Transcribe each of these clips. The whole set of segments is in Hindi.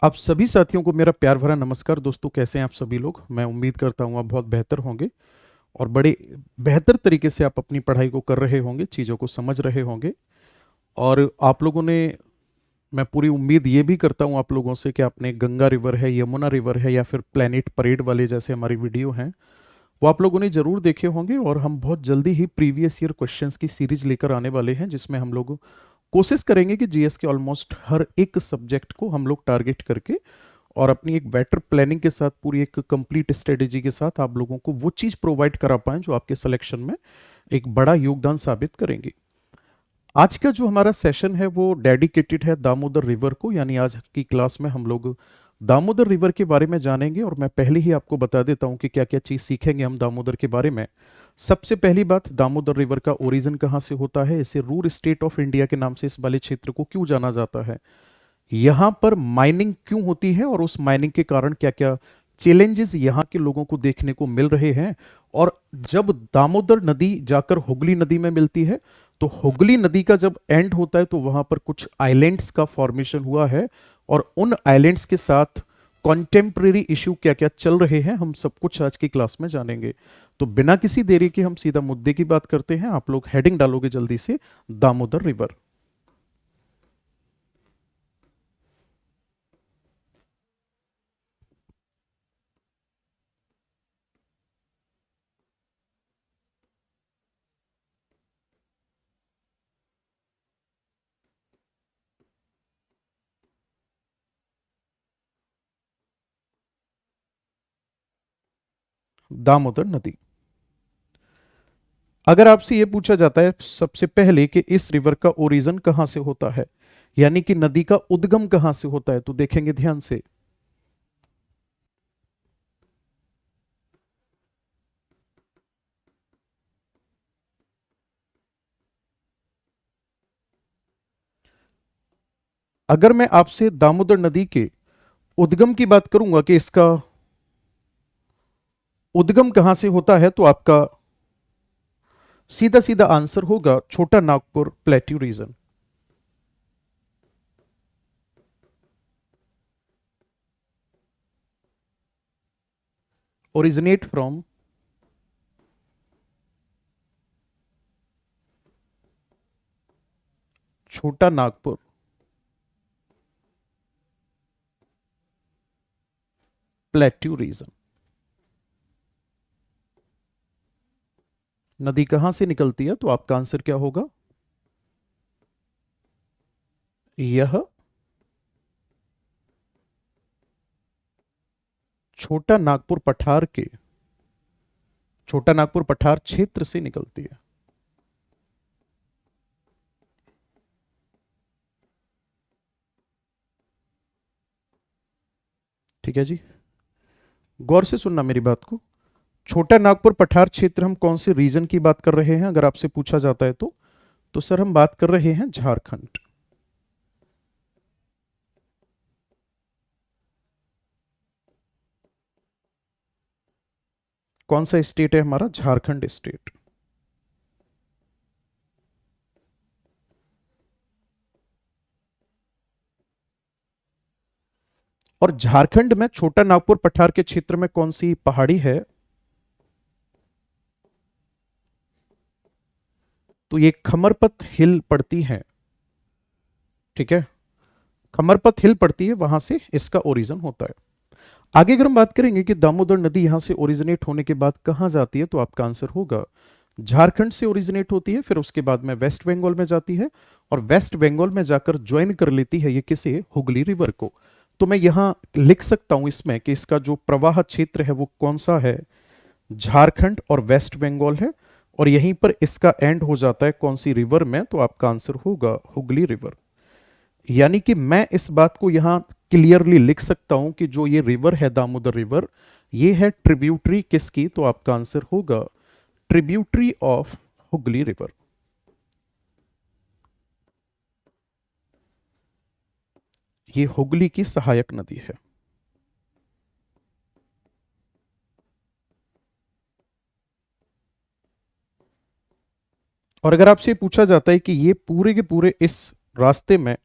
आप सभी साथियों को मेरा प्यार भरा नमस्कार। दोस्तों, कैसे हैं आप सभी लोग? मैं उम्मीद करता हूं आप बहुत बेहतर होंगे और बड़े बेहतर तरीके से आप अपनी पढ़ाई को कर रहे होंगे, चीज़ों को समझ रहे होंगे। और आप लोगों ने, मैं पूरी उम्मीद ये भी करता हूं आप लोगों से कि आपने गंगा रिवर है, यमुना रिवर है या फिर प्लेनेट परेड वाले जैसे हमारी वीडियो हैं वो आप लोगों ने जरूर देखे होंगे। और हम बहुत जल्दी ही प्रीवियस ईयर क्वेश्चंस की सीरीज लेकर आने वाले हैं, जिसमें हम लोग कोशिश करेंगे कि जीएस के ऑलमोस्ट हर एक सब्जेक्ट को हम लोग टारगेट करके और अपनी एक बेटर प्लानिंग के साथ, पूरी एक कंप्लीट स्ट्रेटेजी के साथ आप लोगों को वो चीज़ प्रोवाइड करा पाएं जो आपके सिलेक्शन में एक बड़ा योगदान साबित करेंगे। आज का जो हमारा सेशन है वो डेडिकेटेड है दामोदर रिवर को, यानी आज की क्लास में हम लोग दामोदर रिवर के बारे में जानेंगे। और मैं पहले ही आपको बता देता हूं कि क्या क्या चीज़ सीखेंगे हम दामोदर के बारे में। सबसे पहली बात, दामोदर रिवर का ओरिजिन कहाँ से होता है, इसे रूर स्टेट ऑफ इंडिया के नाम से इस वाले क्षेत्र को क्यों जाना जाता है, यहां पर माइनिंग क्यों होती है और उस माइनिंग के कारण क्या क्या चैलेंजेस यहां के लोगों को देखने को मिल रहे हैं। और जब दामोदर नदी जाकर हुगली नदी में मिलती है तो हुगली नदी का जब एंड होता है तो वहां पर कुछ आइलैंड्स का फॉर्मेशन हुआ है और उन आइलैंड्स के साथ कॉन्टेम्प्रेरी इशू क्या क्या चल रहे हैं, हम सब कुछ आज की क्लास में जानेंगे। तो बिना किसी देरी के हम सीधा मुद्दे की बात करते हैं। आप लोग हेडिंग डालोगे जल्दी से, दामोदर रिवर। दामोदर नदी। अगर आपसे यह पूछा जाता है सबसे पहले कि इस रिवर का ओरिजिन कहां से होता है, यानी कि नदी का उद्गम कहां से होता है, तो देखेंगे ध्यान से। अगर मैं आपसे दामोदर नदी के उद्गम की बात करूंगा कि इसका उद्गम कहां से होता है, तो आपका सीधा सीधा आंसर होगा छोटा Nagpur plateau region. Originate from छोटा नागपुर प्लेट्यू रीजन। नदी कहां से निकलती है, तो आपका आंसर क्या होगा? यह छोटा नागपुर पठार के, छोटा नागपुर पठार क्षेत्र से निकलती है। ठीक है जी, गौर से सुनना मेरी बात को। छोटा नागपुर पठार क्षेत्र, हम कौन से रीजन की बात कर रहे हैं अगर आपसे पूछा जाता है तो सर हम बात कर रहे हैं झारखंड। कौन सा स्टेट है हमारा? झारखंड स्टेट। और झारखंड में छोटा नागपुर पठार के क्षेत्र में कौन सी पहाड़ी है? तो ये खमरपत हिल पड़ती है। ठीक है, खमरपत हिल पड़ती है, वहां से इसका ओरिजिन होता है। आगे अगर हम बात करेंगे कि दामोदर नदी यहां से ओरिजिनेट होने के बाद कहां जाती है, तो आपका आंसर होगा झारखंड से ओरिजिनेट होती है, फिर उसके बाद में वेस्ट बंगाल में जाती है और वेस्ट बंगाल में जाकर ज्वाइन कर लेती है ये किसे? हुगली रिवर को। तो मैं यहां लिख सकता हूं इसमें कि इसका जो प्रवाह क्षेत्र है वो कौन सा है? झारखंड और वेस्ट बंगाल है। और यहीं पर इसका एंड हो जाता है कौन सी रिवर में? तो आपका आंसर होगा हुगली रिवर। यानी कि मैं इस बात को यहां क्लियरली लिख सकता हूं कि जो ये रिवर है दामोदर रिवर, ये है ट्रिब्यूटरी किसकी? तो आपका आंसर होगा ट्रिब्यूटरी ऑफ हुगली रिवर। ये हुगली की सहायक नदी है। और अगर आपसे पूछा जाता है कि ये पूरे के पूरे इस रास्ते में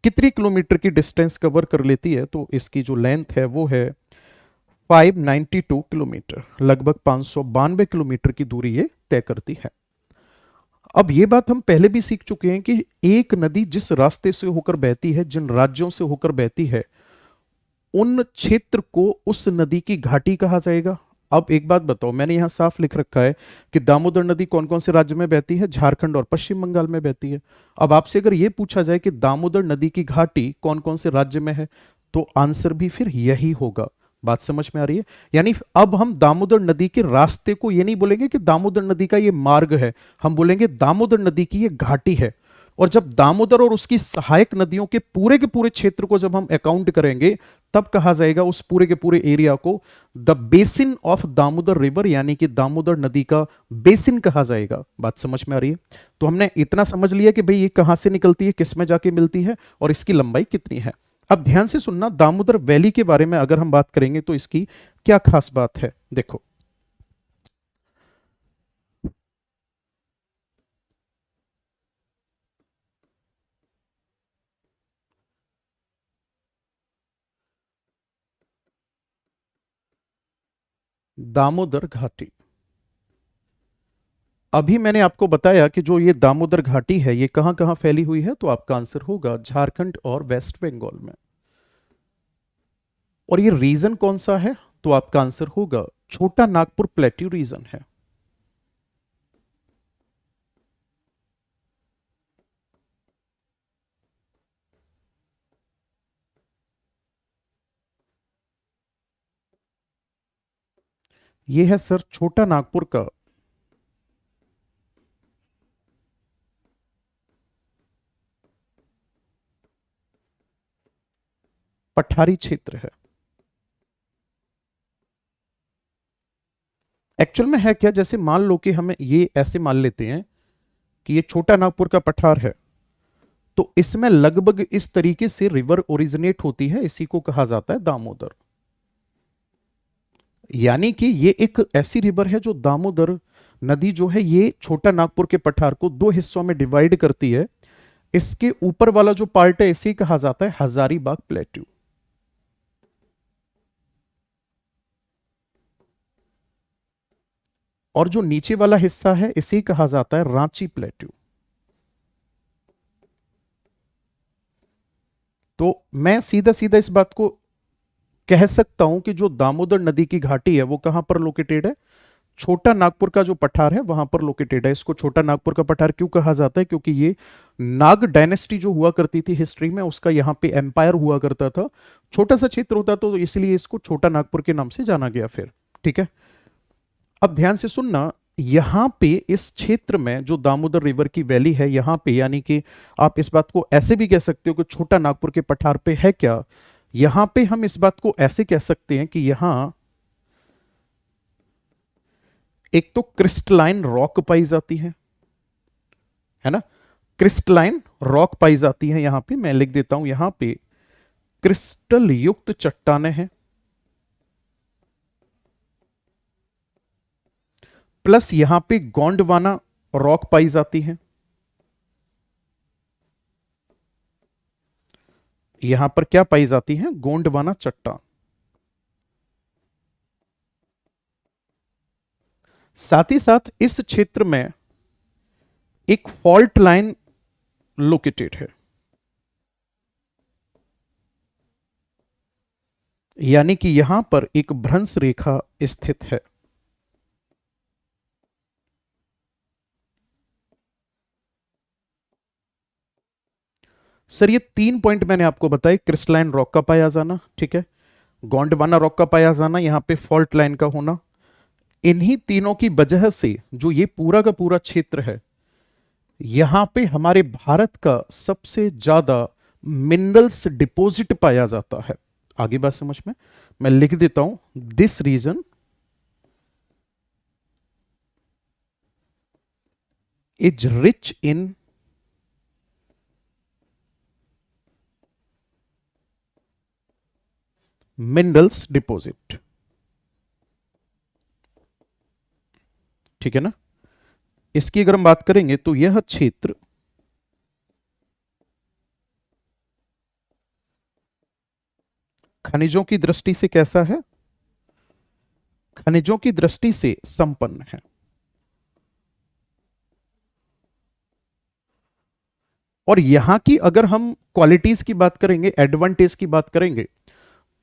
कितनी किलोमीटर की डिस्टेंस कवर कर लेती है? तो इसकी जो लेंथ है वो है 592 किलोमीटर, लगभग 592 किलोमीटर की दूरी ये तय करती है। अब ये बात हम पहले भी सीख चुके हैं कि एक नदी जिस रास्ते से होकर बहती है, जिन राज्यों से होकर बहती है, उन क्षेत्र को उस नदी की घाटी कहा जाएगा। अब एक बात बताओ, मैंने यहां साफ लिख रखा है कि दामोदर नदी कौन कौन से राज्य में बहती है? झारखंड और पश्चिम बंगाल में बहती है। अब आपसे अगर यह पूछा जाए कि दामोदर नदी की घाटी कौन कौन से राज्य में है, तो आंसर भी फिर यही होगा। बात समझ में आ रही है? यानी अब हम दामोदर नदी के रास्ते को ये नहीं बोलेंगे कि दामोदर नदी का ये मार्ग है, हम बोलेंगे दामोदर नदी की ये घाटी है। और जब दामोदर और उसकी सहायक नदियों के पूरे क्षेत्र को जब हम अकाउंट करेंगे, तब कहा जाएगा उस पूरे के पूरे एरिया को the basin of Damodar river, यानी कि दामोदर नदी का बेसिन कहा जाएगा। बात समझ में आ रही है? तो हमने इतना समझ लिया कि भाई ये कहां से निकलती है, किस में जाके मिलती है और इसकी लंबाई कितनी है। अब ध्यान से सुनना, दामोदर वैली के बारे में अगर हम बात करेंगे तो इसकी क्या खास बात है। देखो, दामोदर घाटी, अभी मैंने आपको बताया कि जो ये दामोदर घाटी है ये कहां कहां फैली हुई है, तो आपका आंसर होगा झारखंड और वेस्ट बंगाल में। और ये रीजन कौन सा है? तो आपका आंसर होगा छोटा नागपुर प्लेट्यू रीजन है। ये है सर छोटा नागपुर का पठारी क्षेत्र है। एक्चुअल में है क्या, जैसे मान लो कि हमें ये ऐसे मान लेते हैं कि ये छोटा नागपुर का पठार है, तो इसमें लगभग इस तरीके से रिवर ओरिजिनेट होती है, इसी को कहा जाता है दामोदर। यानी कि ये एक ऐसी रिवर है जो दामोदर नदी जो है ये छोटा नागपुर के पठार को दो हिस्सों में डिवाइड करती है। इसके ऊपर वाला जो पार्ट है इसे कहा जाता है हजारीबाग प्लेट्यू, और जो नीचे वाला हिस्सा है इसे कहा जाता है रांची प्लेट्यू। तो मैं सीधा सीधा इस बात को कह सकता हूं कि जो दामोदर नदी की घाटी है वो कहां पर लोकेटेड है? छोटा नागपुर का जो पठार है वहां पर लोकेटेड है। इसको छोटा नागपुर का पठार क्यों कहा जाता है? क्योंकि ये नाग डायनेस्टी जो हुआ करती थी हिस्ट्री में, उसका यहां पे एम्पायर हुआ करता था। छोटा सा क्षेत्र होता तो इसलिए इसको छोटा नागपुर के नाम से जाना गया फिर। ठीक है, अब ध्यान से सुनना, यहां पे इस क्षेत्र में जो दामोदर रिवर की वैली है यहां पे, यानी कि आप इस बात को ऐसे भी कह सकते हो कि छोटा नागपुर के पठार पे है क्या, यहां पे हम इस बात को ऐसे कह सकते हैं कि यहां एक तो क्रिस्टलाइन रॉक पाई जाती है ना, क्रिस्टलाइन रॉक पाई जाती है। यहां पे मैं लिख देता हूं, यहां पे क्रिस्टल युक्त चट्टानें हैं, प्लस यहां पे गोंडवाना रॉक पाई जाती है। यहां पर क्या पाई जाती है? गोंडवाना चट्टान। साथ ही साथ इस क्षेत्र में एक फॉल्ट लाइन लोकेटेड है, यानी कि यहां पर एक भ्रंश रेखा स्थित है। सर ये तीन पॉइंट मैंने आपको बताए, क्रिस्टलाइन रॉक का पाया जाना, ठीक है, गोंडवाना रॉक का पाया जाना, यहां पे फॉल्ट लाइन का होना, इन्हीं तीनों की वजह से जो ये पूरा का पूरा क्षेत्र है, यहां पे हमारे भारत का सबसे ज्यादा मिनरल्स डिपॉजिट पाया जाता है। आगे बात समझ में, मैं लिख देता हूं, this region is rich in minerals deposit. ठीक है ना, इसकी अगर हम बात करेंगे तो यह क्षेत्र खनिजों की दृष्टि से कैसा है? खनिजों की दृष्टि से संपन्न है। और यहां की अगर हम क्वालिटीज की बात करेंगे, एडवांटेज की बात करेंगे,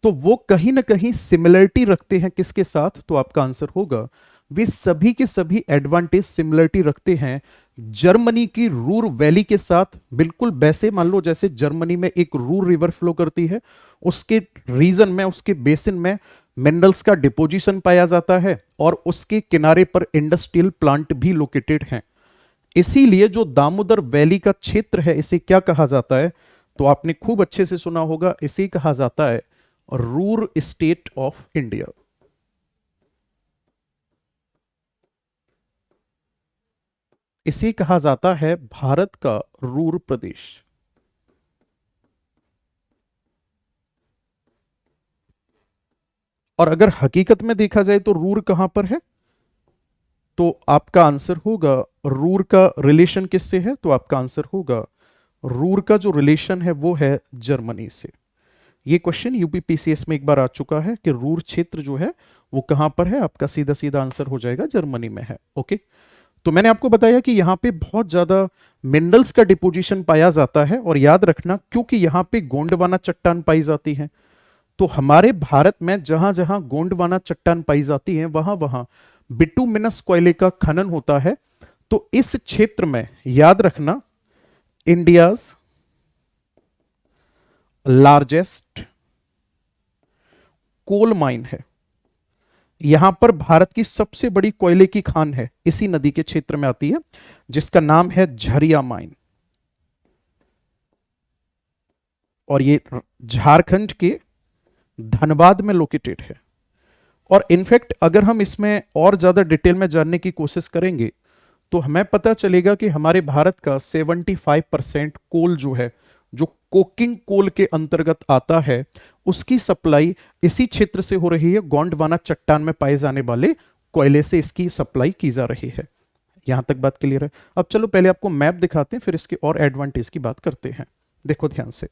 तो वो कहीं ना कहीं सिमिलरिटी रखते हैं किसके साथ? तो आपका आंसर होगा, वे सभी के सभी एडवांटेज सिमिलरिटी रखते हैं जर्मनी की रूर वैली के साथ। बिल्कुल वैसे मान लो जैसे जर्मनी में एक रूर रिवर फ्लो करती है, उसके रीजन में, उसके बेसिन में मिनरल्स का डिपोजिशन पाया जाता है और उसके किनारे पर इंडस्ट्रियल प्लांट भी लोकेटेड हैं। इसीलिए जो दामोदर वैली का क्षेत्र है, इसे क्या कहा जाता है? तो आपने खूब अच्छे से सुना होगा, इसे कहा जाता है रूर स्टेट ऑफ इंडिया। इसे कहा जाता है भारत का रूर प्रदेश। और अगर हकीकत में देखा जाए तो रूर कहां पर है? तो आपका आंसर होगा, रूर का रिलेशन किससे है? तो आपका आंसर होगा, रूर का जो रिलेशन है वो है जर्मनी से। ये क्वेश्चन यूपीपीसीएस में एक बार आ चुका है कि रूर क्षेत्र जो है वो कहां पर है। आपका सीधा सीधा आंसर हो जाएगा जर्मनी में है। ओके, तो मैंने आपको बताया कि यहां पे बहुत ज्यादा मिनरल्स का डिपोजिशन पाया जाता है। और याद रखना, क्योंकि यहां पे गोंडवाना चट्टान पाई जाती है, तो हमारे भारत में जहां जहां गोंडवाना चट्टान पाई जाती है वहां वहां बिटुमिनस कोयले का खनन होता है। तो इस क्षेत्र में याद रखना, इंडियाज लार्जेस्ट कोल माइन है। यहां पर भारत की सबसे बड़ी कोयले की खान है, इसी नदी के क्षेत्र में आती है, जिसका नाम है झरिया माइन। और ये झारखंड के धनबाद में लोकेटेड है। और इनफैक्ट अगर हम इसमें और ज्यादा डिटेल में जानने की कोशिश करेंगे तो हमें पता चलेगा कि हमारे भारत का 75% कोल जो है, जो कोकिंग कोल के अंतर्गत आता है, उसकी सप्लाई इसी क्षेत्र से हो रही है। गोंडवाना चट्टान में पाए जाने वाले कोयले से इसकी सप्लाई की जा रही है। यहां तक बात क्लियर है? अब चलो पहले आपको मैप दिखाते हैं, फिर इसके और एडवांटेज की बात करते हैं। देखो ध्यान से,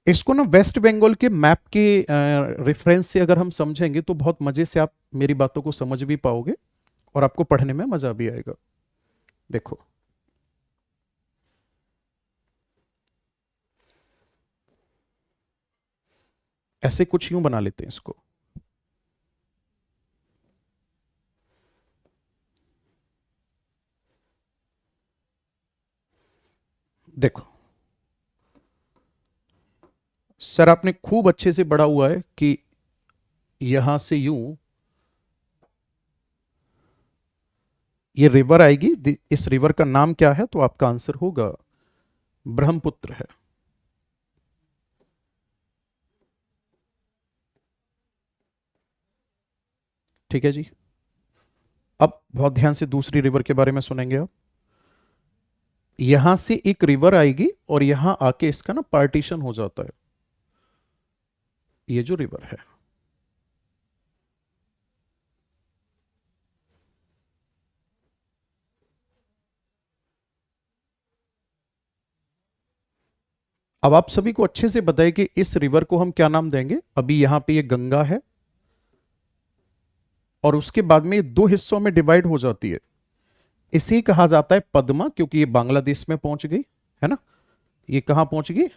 इसको ना वेस्ट बंगाल के मैप के रेफरेंस से अगर हम समझेंगे तो बहुत मजे से आप मेरी बातों को समझ भी पाओगे और आपको पढ़ने में मजा भी आएगा। देखो, ऐसे कुछ यूं बना लेते हैं इसको। देखो सर, आपने खूब अच्छे से पढ़ा हुआ है कि यहां से यूं ये रिवर आएगी। इस रिवर का नाम क्या है? तो आपका आंसर होगा ब्रह्मपुत्र है। ठीक है जी। अब बहुत ध्यान से दूसरी रिवर के बारे में सुनेंगे आप। यहां से एक रिवर आएगी और यहां आके इसका ना पार्टीशन हो जाता है, ये जो रिवर है। अब आप सभी को अच्छे से बताएं कि इस रिवर को हम क्या नाम देंगे। अभी यहां पे ये गंगा है और उसके बाद में ये दो हिस्सों में डिवाइड हो जाती है। इसे कहा जाता है पद्मा, क्योंकि ये बांग्लादेश में पहुंच गई है ना। ये कहां पहुंच गई?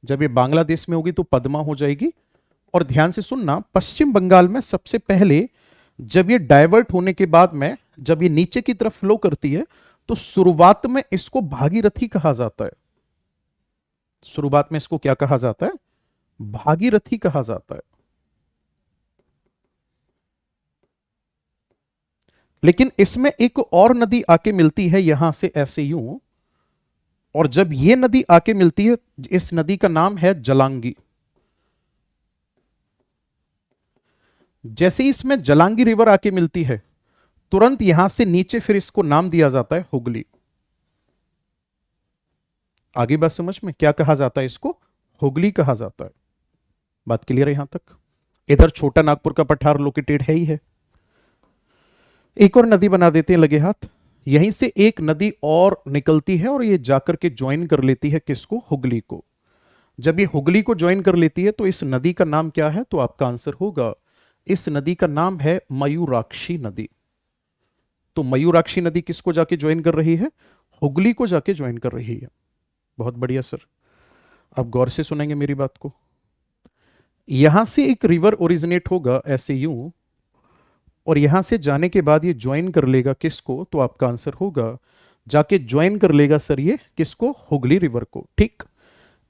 जब ये बांग्लादेश में होगी तो पद्मा हो जाएगी। और ध्यान से सुनना, पश्चिम बंगाल में सबसे पहले जब ये डाइवर्ट होने के बाद में जब ये नीचे की तरफ फ्लो करती है तो शुरुआत में इसको भागीरथी कहा जाता है। शुरुआत में इसको क्या कहा जाता है? भागीरथी कहा जाता है। लेकिन इसमें एक और नदी आके मिलती है यहां से ऐसे यूं, और जब ये नदी आके मिलती है, इस नदी का नाम है जलांगी। जैसे ही इसमें जलांगी रिवर आके मिलती है, तुरंत यहां से नीचे फिर इसको नाम दिया जाता है हुगली। आगे बात समझ में, क्या कहा जाता है इसको? हुगली कहा जाता है। बात क्लियर है यहां तक? इधर छोटा नागपुर का पठार लोकेटेड है ही है। एक और नदी बना देते हैं लगे हाथ। यहीं से एक नदी और निकलती है और ये जाकर के ज्वाइन कर लेती है किसको? हुगली को। जब ये हुगली को ज्वाइन कर लेती है तो इस नदी का नाम क्या है? तो आपका आंसर होगा, इस नदी का नाम है मयूराक्षी नदी। तो मयूराक्षी नदी किसको जाके ज्वाइन कर रही है? हुगली को जाके ज्वाइन कर रही है। बहुत बढ़िया सर, अब गौर से सुनेंगे मेरी बात को। यहां से एक रिवर ओरिजिनेट होगा ऐसे यूं, और यहां से जाने के बाद ये ज्वाइन कर लेगा किसको? तो आपका आंसर होगा, जाके ज्वाइन कर लेगा सर ये किसको? हुगली रिवर को। ठीक,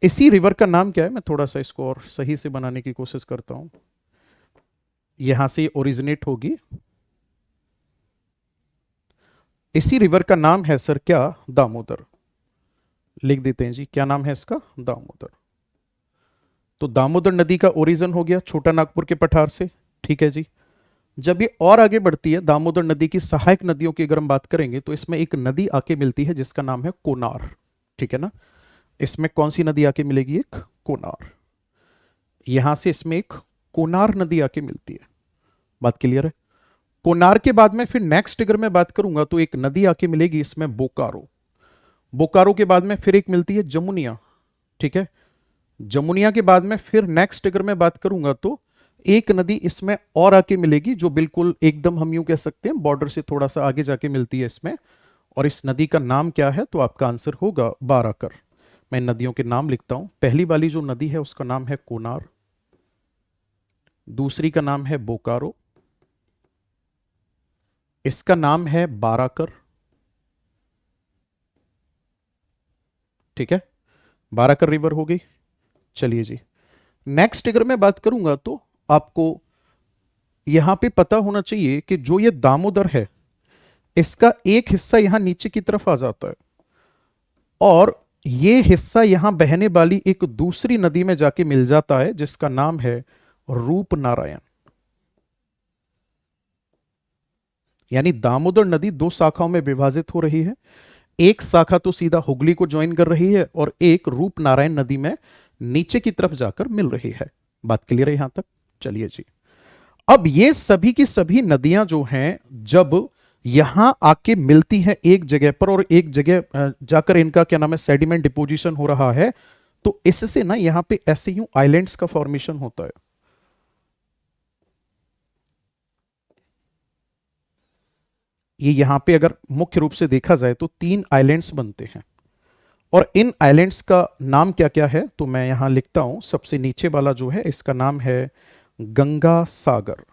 इसी रिवर का नाम क्या है? मैं थोड़ा सा इसको और सही से बनाने की कोशिश करता हूं। यहां से ओरिजिनेट होगी, इसी रिवर का नाम है सर क्या? दामोदर। लिख देते हैं जी, क्या नाम है इसका? दामोदर। तो दामोदर नदी का ओरिजिन हो गया छोटा नागपुर के पठार से। ठीक है जी। जब ये और आगे बढ़ती है, दामोदर नदी की सहायक नदियों की अगर हम बात करेंगे तो इसमें एक नदी आके मिलती है जिसका नाम है कोनार। ठीक है ना? इसमें कौन सी नदी आके मिलेगी? एक कोनार। यहां से इसमें एक कोनार नदी आके मिलती है। बात क्लियर है? कोनार के बाद में फिर नेक्स्ट अगर मैं बात करूंगा तो एक नदी आके मिलेगी इसमें बोकारो। बोकारो के बाद में फिर एक मिलती है जमुनिया। ठीक है? जमुनिया के बाद में फिर नेक्स्ट अगर मैं बात करूंगा तो एक नदी इसमें और आके मिलेगी जो बिल्कुल एकदम हम यूं कह सकते हैं बॉर्डर से थोड़ा सा आगे जाके मिलती है इसमें, और इस नदी का नाम क्या है? तो आपका आंसर होगा बाराकर। मैं नदियों के नाम लिखता हूं। पहली वाली जो नदी है उसका नाम है कोनार, दूसरी का नाम है बोकारो, इसका नाम है बाराकर। ठीक है? बाराकर रिवर हो गई। चलिए जी, नेक्स्ट अगर मैं बात करूंगा तो आपको यहां पे पता होना चाहिए कि जो ये दामोदर है इसका एक हिस्सा यहां नीचे की तरफ आ जाता है और ये हिस्सा यहां बहने वाली एक दूसरी नदी में जाके मिल जाता है जिसका नाम है रूपनारायण। यानी दामोदर नदी दो शाखाओं में विभाजित हो रही है। एक शाखा तो सीधा हुगली को ज्वाइन कर रही है और एक रूपनारायण नदी में नीचे की तरफ जाकर मिल रही है। बात क्लियर है यहां तक? चलिए जी, अब ये सभी की सभी नदियां जो हैं जब यहां आके मिलती हैं एक जगह पर और एक जगह जाकर इनका क्या नाम है सेडिमेंट डिपोजिशन हो रहा है, तो इससे ना यहां पे ऐसे यूं आइलैंड्स का फॉर्मेशन होता है। ये यहां पे अगर मुख्य रूप से देखा जाए तो तीन आइलैंड्स बनते हैं और इन आइलैंड्स का नाम क्या क्या है? तो मैं यहां लिखता हूं। सबसे नीचे वाला जो है इसका नाम है गंगा सागर,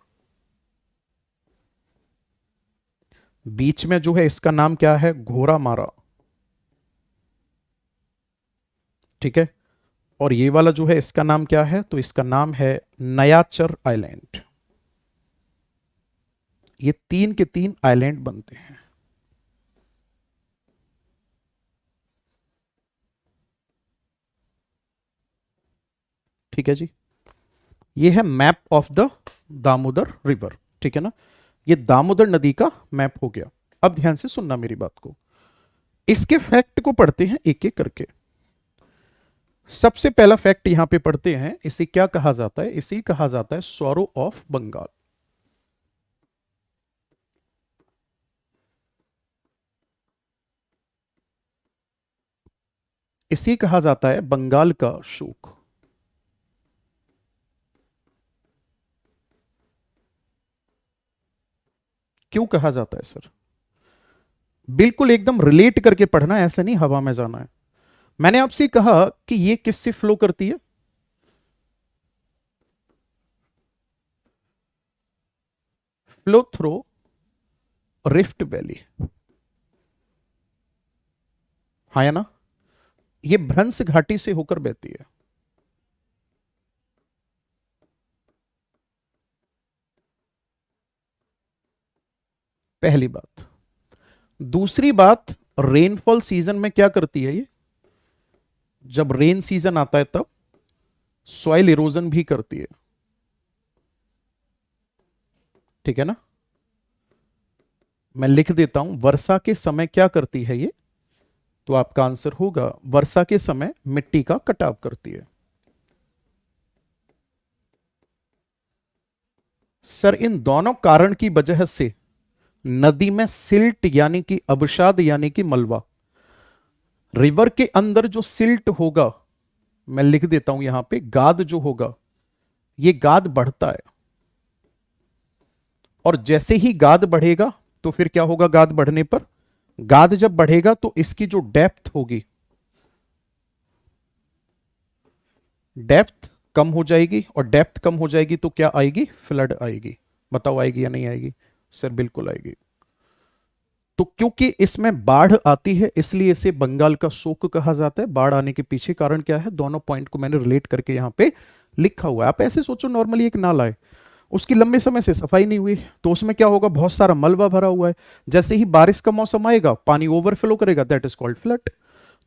बीच में जो है इसका नाम क्या है? घोरा मारा। ठीक है? और ये वाला जो है इसका नाम क्या है? तो इसका नाम है नयाचर आइलैंड। ये तीन के तीन आइलैंड बनते हैं। ठीक है जी, ये है map of the Damodar river. ठीक है ना? ये दामोदर नदी का मैप हो गया। अब ध्यान से सुनना मेरी बात को, इसके फैक्ट को पढ़ते हैं एक एक करके। सबसे पहला फैक्ट यहां पे पढ़ते हैं, इसे क्या कहा जाता है? इसे कहा जाता है सौरो ऑफ बंगाल। इसे कहा जाता है बंगाल का शोक। क्यों कहा जाता है सर? बिल्कुल एकदम रिलेट करके पढ़ना, ऐसा नहीं हवा में जाना है। मैंने आपसे कहा कि ये किससे फ्लो करती है? Flow through rift valley. हाँ या ना? ये भ्रंश घाटी से होकर बहती है। पहली बात। दूसरी बात, रेनफॉल सीजन में क्या करती है ये? जब रेन सीजन आता है तब सॉइल इरोजन भी करती है। ठीक है ना? मैं लिख देता हूं, वर्षा के समय क्या करती है ये? तो आपका आंसर होगा वर्षा के समय मिट्टी का कटाव करती है। सर इन दोनों कारण की वजह से नदी में सिल्ट यानी कि अवसाद यानी कि मलबा, रिवर के अंदर जो सिल्ट होगा मैं लिख देता हूं यहां पे, गाद जो होगा ये गाद बढ़ता है, और जैसे ही गाद बढ़ेगा तो फिर क्या होगा, गाद बढ़ने पर, गाद जब बढ़ेगा तो इसकी जो डेप्थ होगी, डेप्थ कम हो जाएगी, और डेप्थ कम हो जाएगी तो क्या आएगी, फ्लड आएगी। बताओ आएगी या नहीं आएगी? सर बिल्कुल आएगी। तो क्योंकि इसमें बाढ़ आती है इसलिए इसे बंगाल का शोक कहा जाता है। बाढ़ आने के पीछे कारण क्या है, दोनों पॉइंट को मैंने रिलेट करके यहां पे लिखा हुआ है। आप ऐसे सोचो, नॉर्मली एक नाला है, उसकी लंबे समय से सफाई नहीं हुई तो उसमें क्या होगा, बहुत सारा मलबा भरा हुआ है, जैसे ही बारिश का मौसम आएगा पानी ओवरफ्लो करेगा, दैट इज कॉल्ड फ्लड।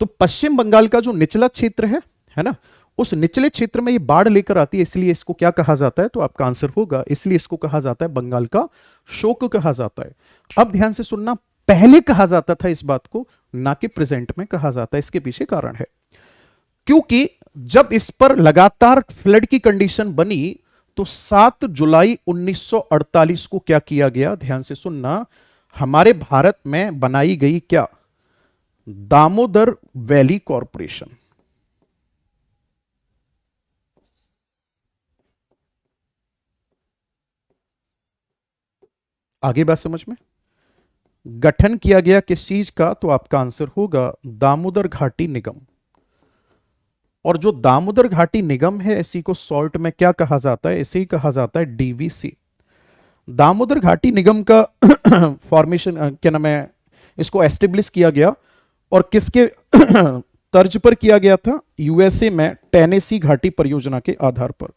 तो पश्चिम बंगाल का जो निचला क्षेत्र है ना, उस निचले क्षेत्र में ये बाढ़ लेकर आती है, इसलिए इसको क्या कहा जाता है, तो आपका आंसर होगा, इसलिए इसको कहा जाता है बंगाल का शोक कहा जाता है। अब ध्यान से सुनना, पहले कहा जाता था इस बात को, ना कि प्रेजेंट में कहा जाता है। इसके पीछे कारण है, क्योंकि जब इस पर लगातार फ्लड की कंडीशन बनी तो 7 जुलाई 1948 को क्या किया गया, ध्यान से सुनना, हमारे भारत में बनाई गई क्या, दामोदर वैली कॉरपोरेशन। आगे बात समझ में, गठन किया गया किस चीज का, तो आपका आंसर होगा दामोदर घाटी निगम। और जो दामोदर घाटी निगम है इसी को शॉर्ट में क्या कहा जाता है, इसे ही कहा जाता है डीवीसी। दामोदर घाटी निगम का फॉर्मेशन क्या नाम है, इसको एस्टेब्लिश किया गया, और किसके तर्ज पर किया गया था, यूएसए में टेनेसी घाटी परियोजना के आधार पर।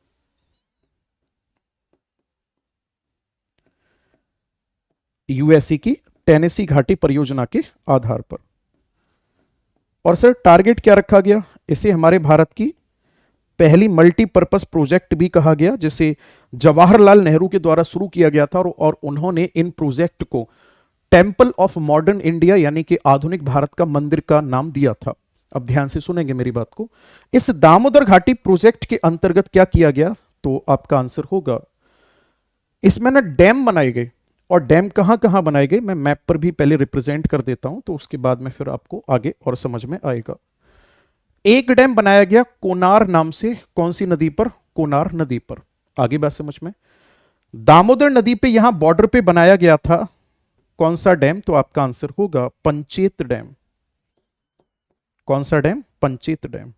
यूएसए की टेनेसी घाटी परियोजना के आधार पर। और सर टारगेट क्या रखा गया, इसे हमारे भारत की पहली मल्टीपर्पस प्रोजेक्ट भी कहा गया, जिसे जवाहरलाल नेहरू के द्वारा शुरू किया गया था, और उन्होंने इन प्रोजेक्ट को टेंपल ऑफ मॉडर्न इंडिया यानी कि आधुनिक भारत का मंदिर का नाम दिया था। अब ध्यान से सुनेंगे मेरी बात को, इस दामोदर घाटी प्रोजेक्ट के अंतर्गत क्या किया गया, तो आपका आंसर होगा, इसमें ना डैम बनाए गए, और डैम कहां कहां बनाए गए मैं मैप पर भी पहले रिप्रेजेंट कर देता हूं, तो उसके बाद में फिर आपको आगे और समझ में आएगा। एक डैम बनाया गया कोनार नाम से, कौन सी नदी पर, कोनार नदी पर। आगे बात समझ में, दामोदर नदी पे यहां बॉर्डर पे बनाया गया था कौन सा डैम, तो आपका आंसर होगा पंचेत डैम। कौन सा डैम, पंचेत डैम।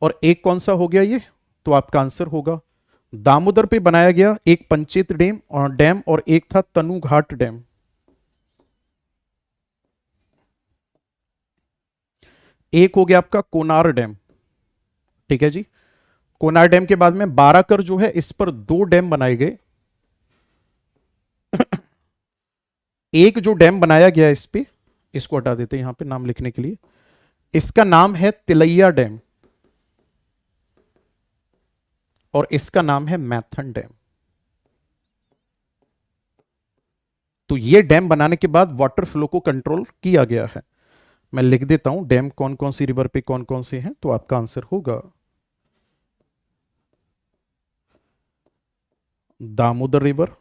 और एक कौन सा हो गया ये, तो आपका आंसर होगा, दामोदर पे बनाया गया एक पंचेत डैम और एक था तनुघाट डैम। एक हो गया आपका कोनार डैम, ठीक है जी। कोनार डैम के बाद में बाराकर जो है, इस पर 2 डैम बनाए गए। एक जो डैम बनाया गया इस पे, इसको हटा देते हैं यहां पे नाम लिखने के लिए, इसका नाम है तिलैया डैम, और इसका नाम है मैथन डैम। तो ये डैम बनाने के बाद वाटर फ्लो को कंट्रोल किया गया है। मैं लिख देता हूं डैम कौन कौन सी रिवर पे कौन कौन से हैं, तो आपका आंसर होगा दामोदर रिवर,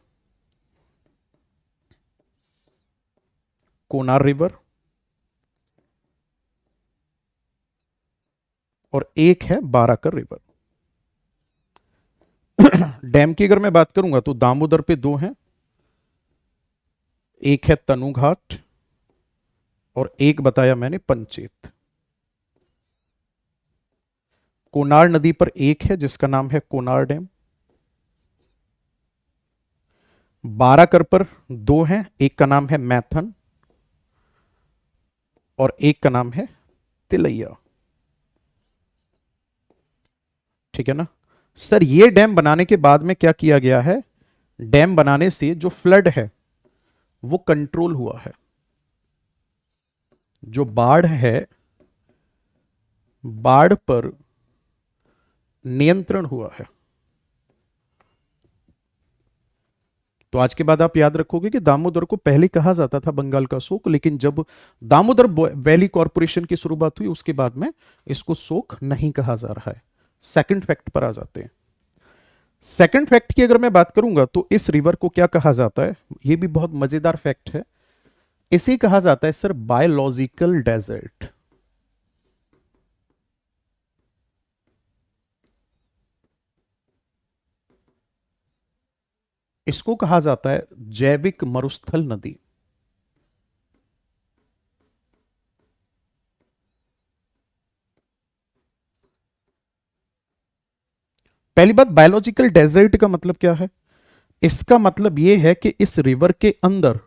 कोनार रिवर, और एक है बाराकर रिवर। डैम की अगर मैं बात करूंगा तो दामोदर पे 2 हैं, एक है तनुघाट और एक बताया मैंने पंचेत। कोनार नदी पर एक है जिसका नाम है कोनार डैम। बाराकर पर 2 हैं, एक का नाम है मैथन और एक का नाम है तिलैया। ठीक है ना सर, ये डैम बनाने के बाद में क्या किया गया है, डैम बनाने से जो फ्लड है वो कंट्रोल हुआ है, जो बाढ़ है बाढ़ पर नियंत्रण हुआ है। तो आज के बाद आप याद रखोगे कि दामोदर को पहले कहा जाता था बंगाल का शोक, लेकिन जब दामोदर वैली कॉरपोरेशन की शुरुआत हुई उसके बाद में इसको शोक नहीं कहा जा रहा है। सेकंड फैक्ट पर आ जाते हैं। सेकंड फैक्ट की अगर मैं बात करूंगा तो इस रिवर को क्या कहा जाता है, यह भी बहुत मजेदार फैक्ट है, इसे कहा जाता है सर बायोलॉजिकल डेजर्ट। इसको कहा जाता है जैविक मरुस्थल नदी। पहली बात, बायोलॉजिकल डेजर्ट का मतलब क्या है? इसका मतलब यह है कि इस रिवर के अंदर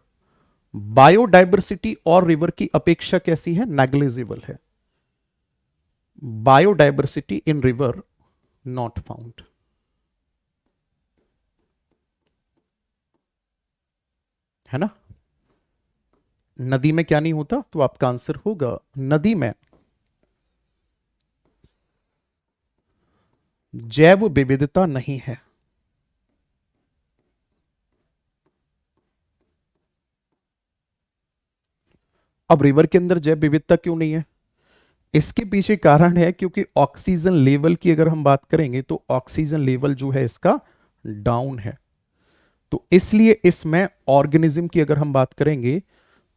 बायोडाइवर्सिटी और रिवर की अपेक्षा कैसी है? नेग्लिजिबल है। Biodiversity in river not found. है ना? नदी में क्या नहीं होता? तो आपका आंसर होगा नदी में जैव विविधता नहीं है। अब रिवर के अंदर जैव विविधता क्यों नहीं है? इसके पीछे कारण है क्योंकि ऑक्सीजन लेवल की अगर हम बात करेंगे तो ऑक्सीजन लेवल जो है इसका डाउन है। तो इसलिए इसमें ऑर्गेनिज्म की अगर हम बात करेंगे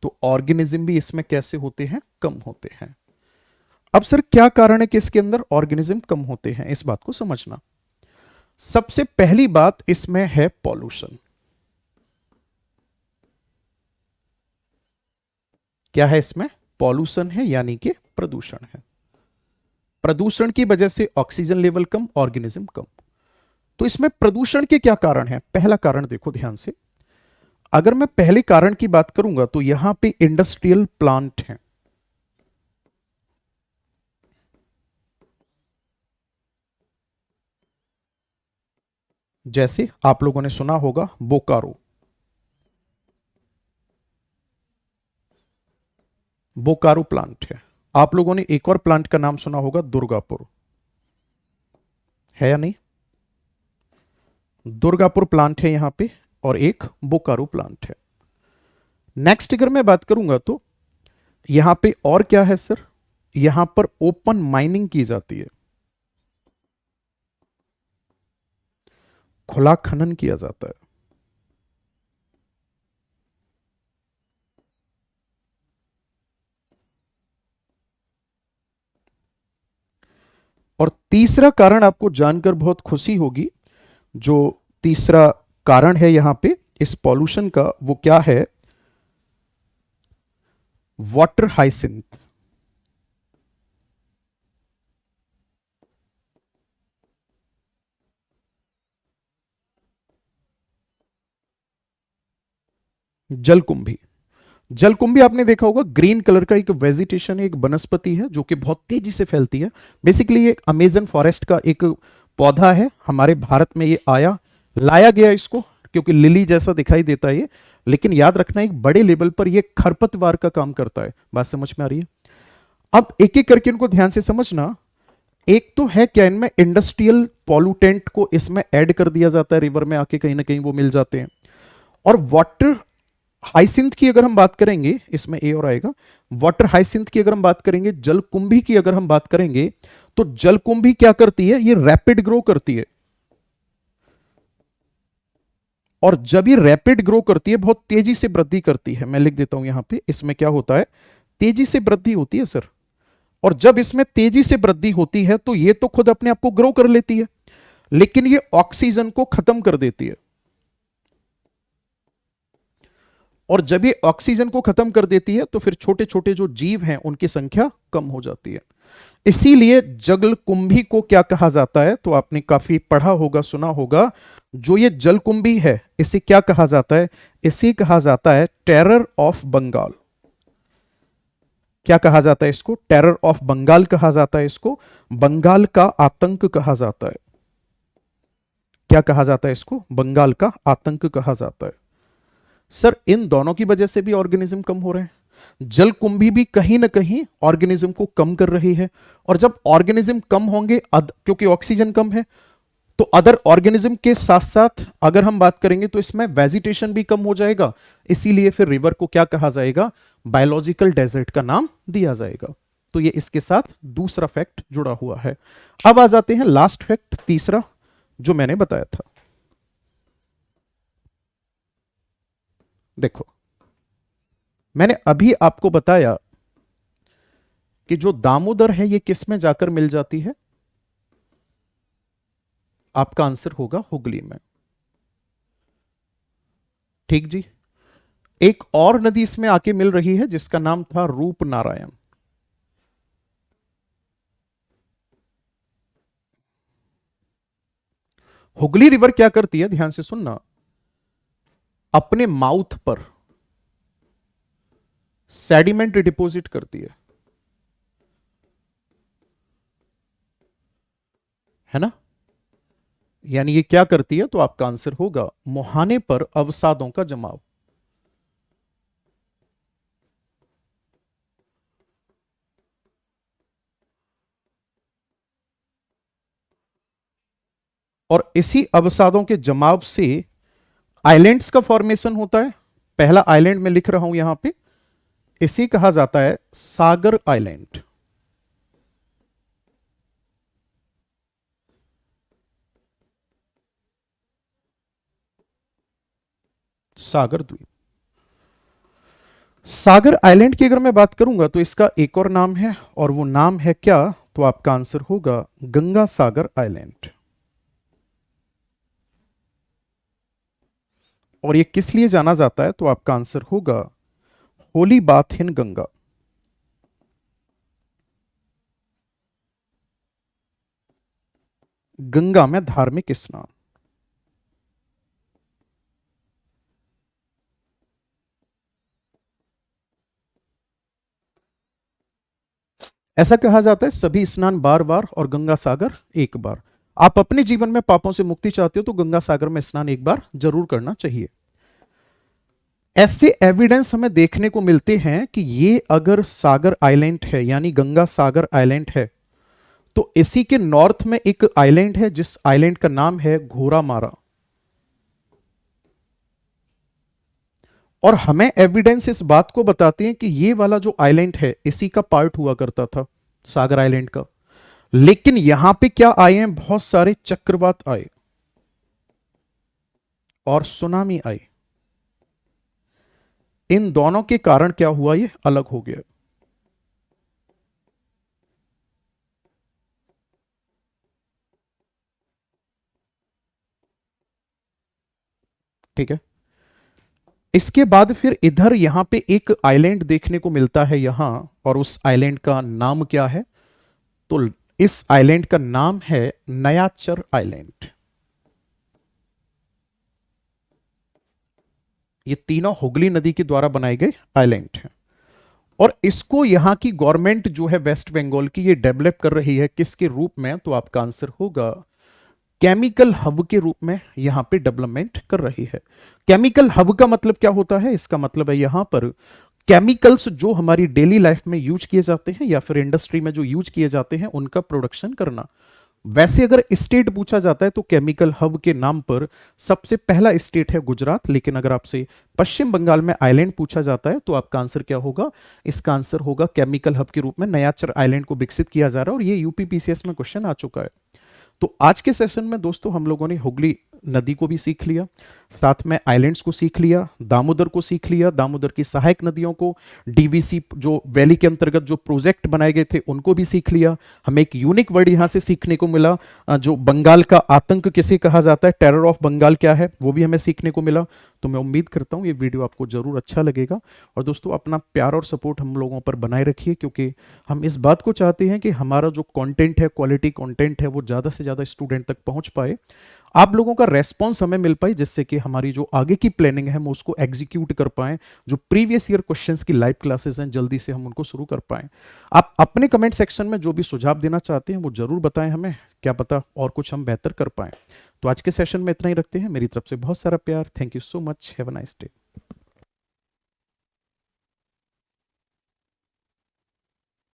तो ऑर्गेनिज्म भी इसमें कैसे होते हैं? कम होते हैं। अब सर क्या कारण है कि इसके अंदर ऑर्गेनिज्म कम होते हैं? इस बात को समझना। सबसे पहली बात इसमें है पॉल्यूशन। क्या है इसमें? पॉल्यूशन है, यानी कि प्रदूषण है। प्रदूषण की वजह से ऑक्सीजन लेवल कम, ऑर्गेनिज्म कम। तो इसमें प्रदूषण के क्या कारण है? पहला कारण देखो ध्यान से। अगर मैं पहले कारण की बात करूंगा तो यहां पे इंडस्ट्रियल प्लांट हैं। जैसे आप लोगों ने सुना होगा बोकारो। बोकारो प्लांट है। आप लोगों ने एक और प्लांट का नाम सुना होगा दुर्गापुर, है या नहीं? दुर्गापुर प्लांट है यहां पे, और एक बोकारो प्लांट है। नेक्स्ट अगर मैं बात करूंगा तो यहां पे और क्या है सर? यहां पर ओपन माइनिंग की जाती है, खुला खनन किया जाता है। और तीसरा कारण आपको जानकर बहुत खुशी होगी, जो तीसरा कारण है यहां पे इस पॉल्यूशन का, वो क्या है? Water hyacinth. जलकुंभी। जलकुंभी आपने देखा होगा, ग्रीन कलर का एक वेजिटेशन है, एक वनस्पति है जो कि बहुत तेजी से फैलती है। बेसिकली ये अमेजन फॉरेस्ट का एक पौधा है। हमारे भारत में ये लाया गया इसको क्योंकि लिली जैसा दिखाई देता है ये। लेकिन याद रखना, एक बड़े लेवल पर ये खरपतवार का काम करता है। बात समझ में आ रही है? अब एक एक करके इनको ध्यान से समझना। एक तो है क्या, इनमें इंडस्ट्रियल पॉल्यूटेंट को इसमें ऐड कर दिया जाता है, रिवर में आके कहीं ना कहीं वो मिल जाते हैं। और वाटर हाइसिंथ की अगर हम बात करेंगे, इसमें ए और आएगा। वाटर हाइसिंथ की अगर हम बात करेंगे, जलकुंभी की अगर हम बात करेंगे, तो जलकुंभी क्या करती है? ये रैपिड ग्रो करती है। और जब ये रैपिड ग्रो करती है, बहुत तेजी से वृद्धि करती है। मैं लिख देता हूं यहां पे, इसमें क्या होता है? तेजी से वृद्धि होती है सर। और जब इसमें तेजी से वृद्धि होती है तो ये तो खुद अपने आप को ग्रो कर लेती है, लेकिन ये ऑक्सीजन को खत्म कर देती है। और जब ये ऑक्सीजन को खत्म कर देती है तो फिर छोटे छोटे जो जीव हैं उनकी संख्या कम हो जाती है। इसीलिए जलकुंभी को क्या कहा जाता है? तो आपने काफी पढ़ा होगा, सुना होगा, जो ये जलकुंभी है इसे क्या कहा जाता है? इसे कहा जाता है टेरर ऑफ बंगाल। क्या कहा जाता है इसको? टेरर ऑफ बंगाल कहा जाता है इसको। बंगाल का आतंक कहा जाता है। क्या कहा जाता है इसको? बंगाल का आतंक कहा जाता है। सर इन दोनों की वजह से भी ऑर्गेनिज्म कम हो रहे हैं। जलकुंभी भी कहीं ना कहीं ऑर्गेनिज्म को कम कर रही है। और जब ऑर्गेनिज्म कम होंगे, क्योंकि ऑक्सीजन कम है, तो अदर ऑर्गेनिज्म के साथ साथ अगर हम बात करेंगे तो इसमें वेजिटेशन भी कम हो जाएगा। इसीलिए फिर रिवर को क्या कहा जाएगा? बायोलॉजिकल डेजर्ट का नाम दिया जाएगा। तो ये इसके साथ दूसरा फैक्ट जुड़ा हुआ है। अब आ जाते हैं लास्ट फैक्ट, तीसरा, जो मैंने बताया था। देखो, मैंने अभी आपको बताया कि जो दामोदर है ये किस में जाकर मिल जाती है? आपका आंसर होगा हुगली में। ठीक जी। एक और नदी इसमें आके मिल रही है जिसका नाम था रूपनारायण। हुगली रिवर क्या करती है, ध्यान से सुनना, अपने माउथ पर सेडिमेंट डिपॉजिट करती है ना। यानी ये क्या करती है, तो आपका आंसर होगा मुहाने पर अवसादों का जमाव। और इसी अवसादों के जमाव से आइलैंड्स का फॉर्मेशन होता है। पहला आइलैंड मैं लिख रहा हूं यहां पे, इसे कहा जाता है सागर आइलैंड। सागर द्वीप। सागर आइलैंड की अगर मैं बात करूंगा तो इसका एक और नाम है, और वो नाम है क्या, तो आपका आंसर होगा गंगा सागर आइलैंड। और ये किस लिए जाना जाता है, तो आपका आंसर होगा होली बाथ इन गंगा। गंगा में धार्मिक स्नान। ऐसा कहा जाता है सभी स्नान बार बार और गंगा सागर एक बार। आप अपने जीवन में पापों से मुक्ति चाहते हो तो गंगा सागर में स्नान एक बार जरूर करना चाहिए। ऐसे एविडेंस हमें देखने को मिलते हैं कि ये अगर सागर आइलैंड है, यानी गंगा सागर आइलैंड है, तो इसी के नॉर्थ में एक आइलैंड है जिस आइलैंड का नाम है घोरामारा। और हमें एविडेंस इस बात को बताते हैं कि ये वाला जो आइलैंड है इसी का पार्ट हुआ करता था, सागर आइलैंड का। लेकिन यहां पे क्या आए हैं, बहुत सारे चक्रवात आए और सुनामी आई। इन दोनों के कारण क्या हुआ, ये अलग हो गया। ठीक है। इसके बाद फिर इधर यहां पे एक आइलैंड देखने को मिलता है यहां, और उस आइलैंड का नाम क्या है, तो इस आइलैंड का नाम है नयाचर आइलैंड। ये तीनों हुगली नदी के द्वारा बनाए गए आइलैंड हैं। और इसको यहां की गवर्नमेंट जो है वेस्ट बंगाल की, ये डेवलप कर रही है किसके रूप में, तो आपका आंसर होगा केमिकल हब के रूप में यहां पे डेवलपमेंट कर रही है। केमिकल हब का मतलब क्या होता है, इसका मतलब है यहां पर केमिकल्स जो हमारी डेली लाइफ में यूज किए जाते हैं या फिर इंडस्ट्री में जो यूज किए जाते हैं उनका प्रोडक्शन करना। वैसे अगर स्टेट पूछा जाता है तो केमिकल हब के नाम पर सबसे पहला स्टेट है गुजरात, लेकिन अगर आपसे पश्चिम बंगाल में आइलैंड पूछा जाता है तो आपका आंसर क्या होगा, इसका आंसर होगा केमिकल हब के रूप में नयाचर आइलैंड को विकसित किया जा रहा है। और ये यूपीपीसीएस में क्वेश्चन आ चुका है। तो आज के सेशन में दोस्तों हम लोगों ने हुगली नदी को भी सीख लिया, साथ में आइलैंड्स को सीख लिया, दामोदर को सीख लिया, दामोदर की सहायक नदियों को, डीवीसी जो वैली के अंतर्गत जो प्रोजेक्ट बनाए गए थे उनको भी सीख लिया। हमें एक यूनिक वर्ड यहां से सीखने को मिला, जो बंगाल का आतंक किसे कहा जाता है, टेरर ऑफ बंगाल क्या है, वो भी हमें सीखने को मिला। तो मैं उम्मीद करता हूं ये वीडियो आपको जरूर अच्छा लगेगा। और दोस्तों अपना प्यार और सपोर्ट हम लोगों पर बनाए रखिए, क्योंकि हम इस बात को चाहते हैं कि हमारा जो कंटेंट है, क्वालिटी कंटेंट है, वो ज़्यादा से ज़्यादा स्टूडेंट तक पहुंच पाए, आप लोगों का रेस्पॉन्स हमें मिल पाए, जिससे कि हमारी जो आगे की प्लानिंग है हम उसको एग्जीक्यूट कर पाएं। जो प्रीवियस ईयर क्वेश्चंस की लाइव क्लासेस हैं जल्दी से हम उनको शुरू कर पाएं। आप अपने कमेंट सेक्शन में जो भी सुझाव देना चाहते हैं वो जरूर बताएं हमें, क्या पता और कुछ हम बेहतर कर पाएं। तो आज के सेशन में इतना ही रखते हैं। मेरी तरफ से बहुत सारा प्यार। Thank you so much. Have a nice day.